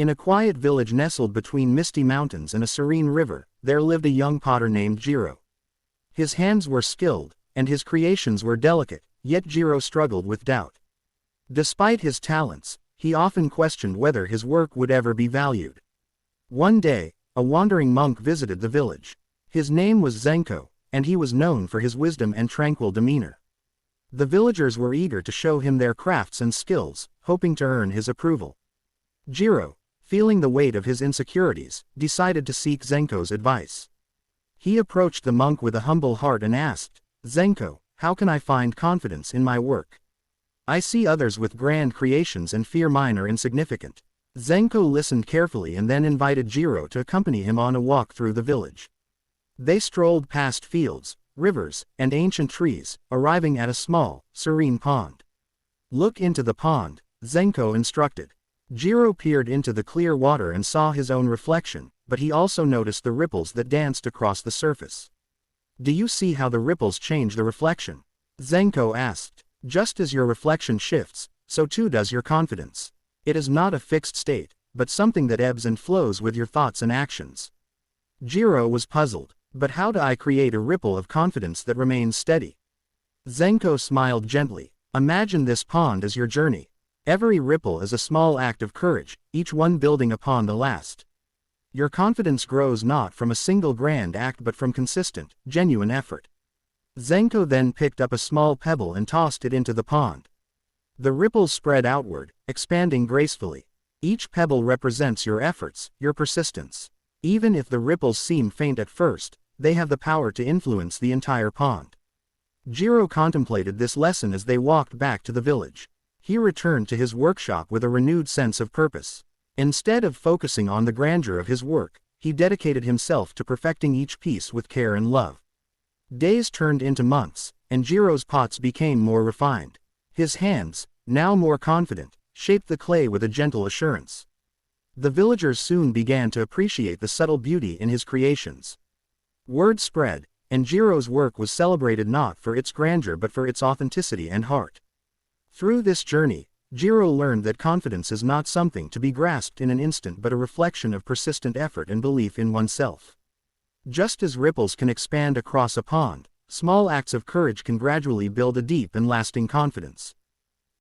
In a quiet village nestled between misty mountains and a serene river, there lived a young potter named Jiro. His hands were skilled, and his creations were delicate, yet Jiro struggled with doubt. Despite his talents, he often questioned whether his work would ever be valued. One day, a wandering monk visited the village. His name was Zenko, and he was known for his wisdom and tranquil demeanor. The villagers were eager to show him their crafts and skills, hoping to earn his approval. Jiro, feeling the weight of his insecurities, decided to seek Zenko's advice. He approached the monk with a humble heart and asked, "Zenko, how can I find confidence in my work? I see others with grand creations and fear mine are insignificant." Zenko listened carefully and then invited Jiro to accompany him on a walk through the village. They strolled past fields, rivers, and ancient trees, arriving at a small, serene pond. "Look into the pond," Zenko instructed. Jiro peered into the clear water and saw his own reflection, but he also noticed the ripples that danced across the surface. "Do you see how the ripples change the reflection?" Zenko asked. "Just as your reflection shifts, so too does your confidence. It is not a fixed state, but something that ebbs and flows with your thoughts and actions." Jiro was puzzled. "But how do I create a ripple of confidence that remains steady?" Zenko smiled gently. "Imagine this pond as your journey. Every ripple is a small act of courage, each one building upon the last. Your confidence grows not from a single grand act but from consistent, genuine effort." Zenko then picked up a small pebble and tossed it into the pond. The ripples spread outward, expanding gracefully. Each pebble represents your efforts, your persistence. Even if the ripples seem faint at first, they have the power to influence the entire pond. Jiro contemplated this lesson as they walked back to the village. He returned to his workshop with a renewed sense of purpose. Instead of focusing on the grandeur of his work, he dedicated himself to perfecting each piece with care and love. Days turned into months, and Jiro's pots became more refined. His hands, now more confident, shaped the clay with a gentle assurance. The villagers soon began to appreciate the subtle beauty in his creations. Word spread, and Jiro's work was celebrated not for its grandeur but for its authenticity and heart. Through this journey, Jiro learned that confidence is not something to be grasped in an instant but a reflection of persistent effort and belief in oneself. Just as ripples can expand across a pond, small acts of courage can gradually build a deep and lasting confidence.